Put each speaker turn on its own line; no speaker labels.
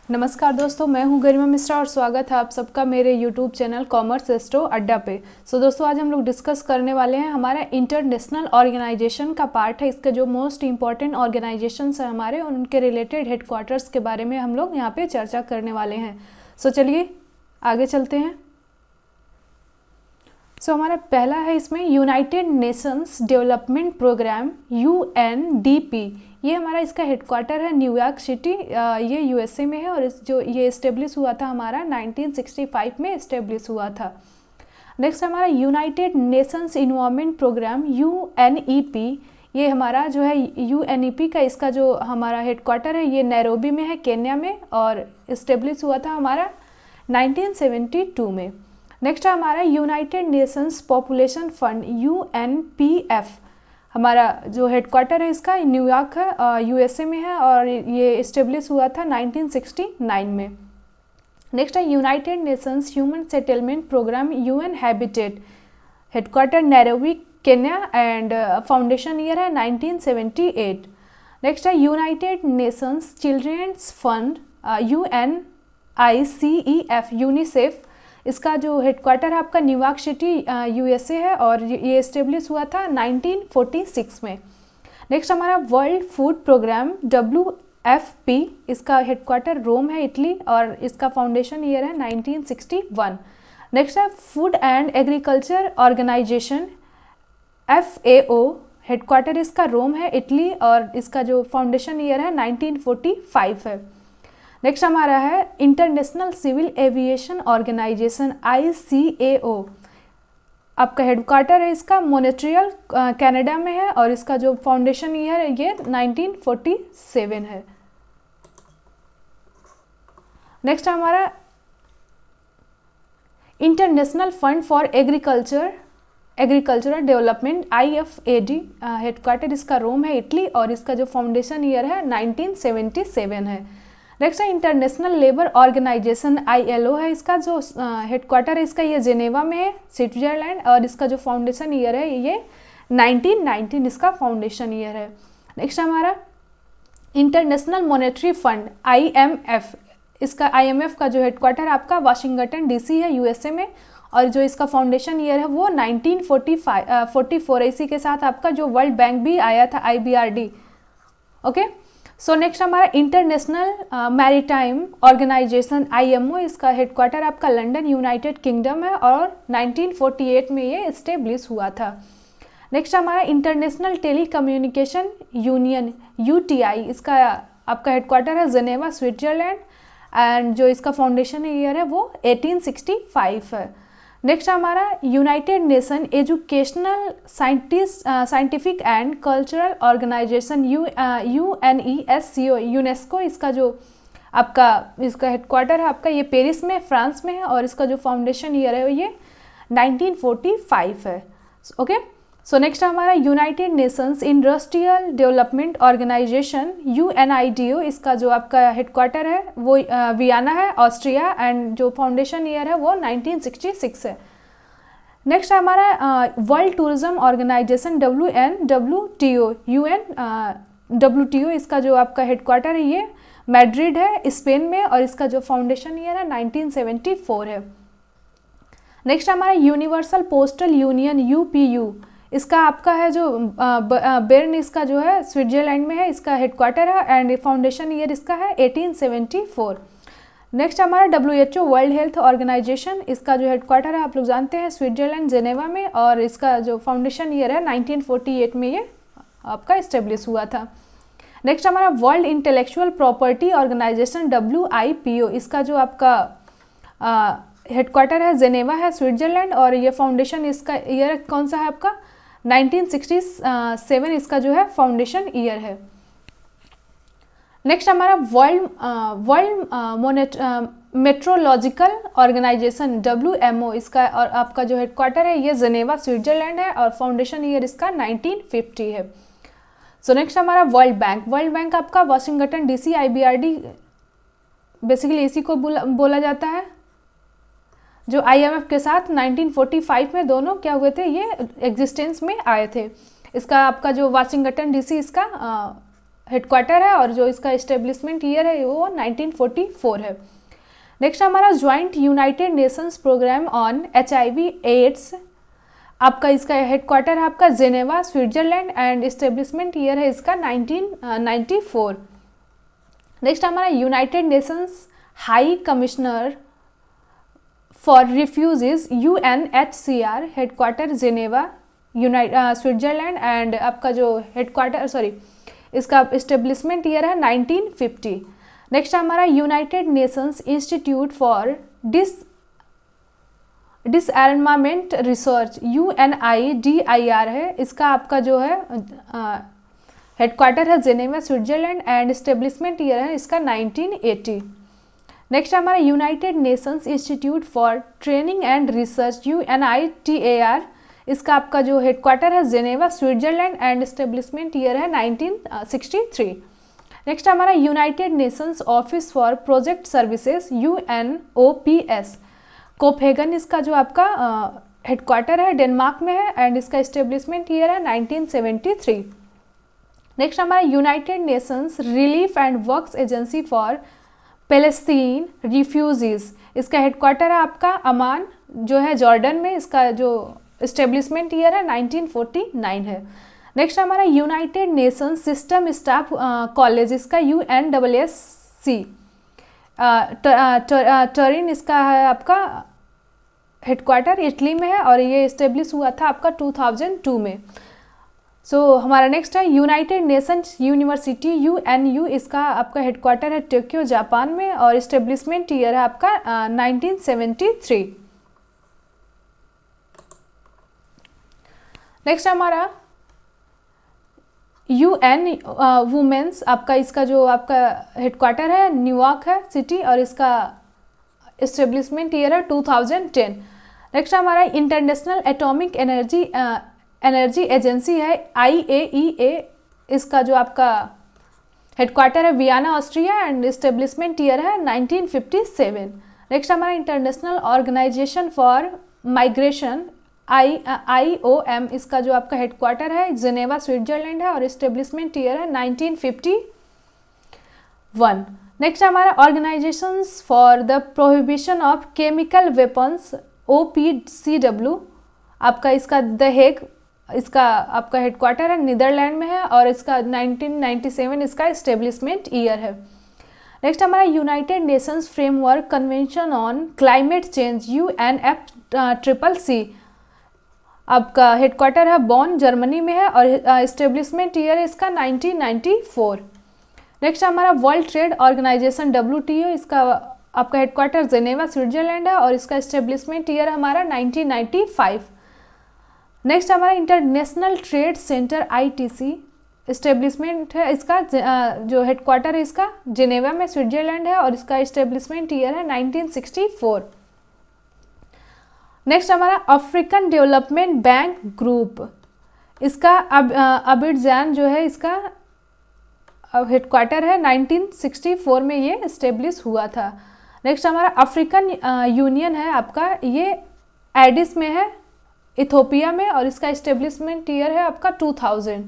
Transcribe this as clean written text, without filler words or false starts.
नमस्कार दोस्तों, मैं हूं गरिमा मिश्रा और स्वागत है आप सबका मेरे YouTube चैनल कॉमर्स एस्ट्रो अड्डा पे। दोस्तों आज हम लोग डिस्कस करने वाले हैं हमारा इंटरनेशनल ऑर्गेनाइजेशन का पार्ट है। इसके जो मोस्ट इंपॉर्टेंट ऑर्गेनाइजेशंस हैं हमारे, उनके रिलेटेड हेडक्वार्टर्स के बारे में हम लोग यहाँ पे चर्चा करने वाले हैं। चलिए आगे चलते हैं। हमारा पहला है इसमें United Nations Development Programme UNDP। ये हमारा इसका हेडक्वार्टर है न्यूयॉर्क सिटी, ये USA में है और ये इस्टेब्लिश हुआ था हमारा 1965 में इस्टेब्लिश हुआ था। नेक्स्ट हमारा United Nations Environment Programme UNEP। ये हमारा जो है UNEP का इसका जो हमारा हेडक्वार्टर है ये नैरोबी में है, केन्या में, और इस्टेब्लिश हुआ था हमारा 1972 में। नेक्स्ट है हमारा United Nations population fund UNPF। हमारा जो हेडक्वार्टर है इसका न्यूयॉर्क है, USA में है, और ये इस्टेब्लिश हुआ था 1969 में। नेक्स्ट है United Nations Human Settlement Programme UN Habitat. Headquarter Nairobi, Kenya, and foundation year है 1978। नेक्स्ट है United Nations Children's Fund UNICEF, UNICEF. इसका जो हेडक्वार्टर है आपका न्यूयॉर्क सिटी USA है और ये इस्टेब्लिश हुआ था 1946 में। नेक्स्ट हमारा वर्ल्ड फूड प्रोग्राम WFP। इसका हेडक्वार्टर रोम है, इटली, और इसका फाउंडेशन ईयर है 1961। नेक्स्ट है Food and Agriculture Organization FAO। Headquarter इसका रोम है, इटली, और इसका जो फाउंडेशन ईयर है 1945 है। नेक्स्ट हमारा है International Civil Aviation Organization ICAO। आपका हेडक्वार्टर है इसका मॉन्ट्रियल कनाडा में है और इसका जो फाउंडेशन ईयर है ये 1947 है। नेक्स्ट हमारा international fund for agricultural development IFAD। Headquarter इसका रोम है, इटली, और इसका जो फाउंडेशन ईयर है 1977 है। नेक्स्ट है इंटरनेशनल लेबर ऑर्गेनाइजेशन ILO है। इसका जो हेडक्वार्टर है इसका ये जेनेवा में है, स्विट्जरलैंड, और इसका जो फाउंडेशन ईयर है ये 1919 इसका फाउंडेशन ईयर है। नेक्स्ट हमारा इंटरनेशनल मॉनेटरी फंड IMF। इसका IMF का जो हेडक्वार्टर आपका वाशिंगटन DC है USA में, और जो इसका फाउंडेशन ईयर है वो 1944 है। इसी के साथ आपका जो वर्ल्ड बैंक भी आया था IBRD। ओके, नेक्स्ट हमारा इंटरनेशनल मैरीटाइम ऑर्गेनाइजेशन IMO। इसका हेडक्वार्टर आपका लंदन यूनाइटेड किंगडम है और 1948 में ये इस्टेब्लिश हुआ था। नेक्स्ट हमारा इंटरनेशनल टेलीकम्युनिकेशन यूनियन UTI। इसका आपका हेडक्वार्टर है जेनेवा, स्विट्जरलैंड, एंड जो इसका फाउंडेशन ईयर है वो 1865 है। नेक्स्ट हमारा United nation educational scientific and cultural organisation UNESCO, UNESCO. इसका जो आपका इसका हेडक्वार्टर है आपका ये पेरिस में, फ्रांस में है, और इसका जो फाउंडेशन ईयर है ये 1945 है। ओके, नेक्स्ट हमारा United Nations Industrial Development Organization UNIDO। इसका जो आपका हेडक्वार्टर है वो वियना है, ऑस्ट्रिया, एंड जो फाउंडेशन ईयर है वो 1966 है। नेक्स्ट हमारा वर्ल्ड टूरिज्म ऑर्गेनाइजेशन WTO। इसका जो आपका हेडक्वार्टर है ये मैड्रिड है, स्पेन में, और इसका जो फाउंडेशन ईयर है 1974 है। नेक्स्ट हमारा यूनिवर्सल पोस्टल यूनियन UPU। इसका आपका है जो बेर्न, इसका जो है स्विट्जरलैंड में है, इसका हेडक्वार्टर है, एंड फाउंडेशन ईयर इसका है 1874। नेक्स्ट हमारा WHO वर्ल्ड हेल्थ ऑर्गेनाइजेशन। इसका जो हेडक्वार्टर है आप लोग जानते हैं स्विट्जरलैंड, जेनेवा में, और इसका जो फाउंडेशन ईयर है 1948 में ये आपका इस्टेब्लिश हुआ था। नेक्स्ट हमारा World Intellectual Property Organization WIPO। इसका जो आपका हेडक्वार्टर है जेनेवा है, स्विट्जरलैंड, और ये फाउंडेशन इसका ईयर कौन सा है आपका 1967 इसका जो है फाउंडेशन ईयर है। नेक्स्ट हमारा वर्ल्ड मेट्रोलॉजिकल ऑर्गेनाइजेशन WMO। इसका और आपका जो हेडक्वार्टर है ये जेनेवा, स्विट्जरलैंड है, और फाउंडेशन ईयर इसका 1950 है। नेक्स्ट हमारा वर्ल्ड बैंक आपका वाशिंगटन DC IBRD, बेसिकली इसी को बोला जाता है, जो IMF के साथ 1945 में दोनों क्या हुए थे, ये एग्जिस्टेंस में आए थे। इसका आपका जो वाशिंगटन DC इसका हेडक्वार्टर है और जो इसका इस्टेब्लिशमेंट ईयर है वो 1944 है। नेक्स्ट हमारा Joint United Nations Programme on HIV AIDS, आपका इसका हेडक्वार्टर है आपका Geneva Switzerland and establishment year है इसका 1994। नेक्स्ट हमारा United Nations High Commissioner for Refugees UNHCR, headquarter Geneva Switzerland and आपका जो हेडक्वार्टर इसका इस्टेब्लिशमेंट ईयर है 1950। नेक्स्ट हमारा United Nations institute for डिसआर्मामेंट research UNIDIR है, इसका आपका जो है हेडक्वार्टर है Geneva Switzerland and establishment year है इसका 1980। नेक्स्ट हमारा United Nations institute for training and research UNITAR, इसका आपका जो हेडक्वार्टर है Geneva Switzerland and establishment year है 1963। नेक्स्ट हमारा United Nations office for project services UNOPS, कोपेगन इसका जो आपका हेडक्वार्टर है डेनमार्क में है एंड इसका इस्टेब्लिशमेंट ईयर है 1973। नेक्स्ट हमारा United Nations relief and works agency for Palestine refugees, इसका हेडक्वार्टर है आपका अमान जो है जॉर्डन में, इसका जो इस्टेब्लिशमेंट ईयर है 1949 है। नेक्स्ट हमारा United Nations system staff college, इसका UNSSC टरिन, इसका है आपका हेडक्वार्टर इटली में है और ये इस्टेब्लिश हुआ था आपका 2002 में। हमारा नेक्स्ट है यूनाइटेड नेशंस यूनिवर्सिटी UNU, इसका आपका हेडक्वार्टर है टोक्यो जापान में और इस्टेब्लिशमेंट ईयर है आपका 1973। नेक्स्ट हमारा UN वुमेन्स, आपका इसका जो आपका हेडक्वार्टर है न्यूयॉर्क है सिटी और इसका इस्टेब्लिशमेंट ईयर है 2010। नेक्स्ट हमारा इंटरनेशनल एटॉमिक एनर्जी एजेंसी है IAEA, इसका जो आपका हेडक्वार्टर है Vienna Austria and establishment year है 1957। नेक्स्ट हमारा International Organization for Migration IOM, इसका जो आपका हेडक्वार्टर है जेनेवा स्विट्जरलैंड है और इस्टेब्लिशमेंट ईयर है 1951। नेक्स्ट हमारा organisations for the prohibition of chemical weapons OPCW, आपका इसका द हेग, इसका आपका हेडक्वार्टर है नीदरलैंड में है और इसका 1997 इसका इस्टेब्लिशमेंट ईयर है। नेक्स्ट हमारा United Nations framework convention on climate change UNFCCC, आपका हेडक्वार्टर है बॉन जर्मनी में है और इस्टेब्लिशमेंट ईयर इसका 1994। नेक्स्ट हमारा वर्ल्ड ट्रेड ऑर्गेनाइजेशन WTO, इसका आपका हेडक्वार्टर जेनेवा स्विट्जरलैंड है और इसका इस्टेब्लिशमेंट ईयर हमारा 1995। नेक्स्ट हमारा international trade centre ITC, establishment है इसका जो हेडक्वार्टर है इसका जेनेवा में स्विट्जरलैंड है और इसका इस्टेब्लिशमेंट ईयर है 1964। नेक्स्ट हमारा अफ्रीकन डेवलपमेंट बैंक ग्रुप, इसका अबिडजान जो है इसका हेडक्वार्टर है 1964 में ये इस्टेब्लिश हुआ था। नेक्स्ट हमारा अफ्रीकन यूनियन है आपका, ये एडिस में है इथोपिया में और इसका इस्टेब्लिशमेंट ईयर है आपका 2000।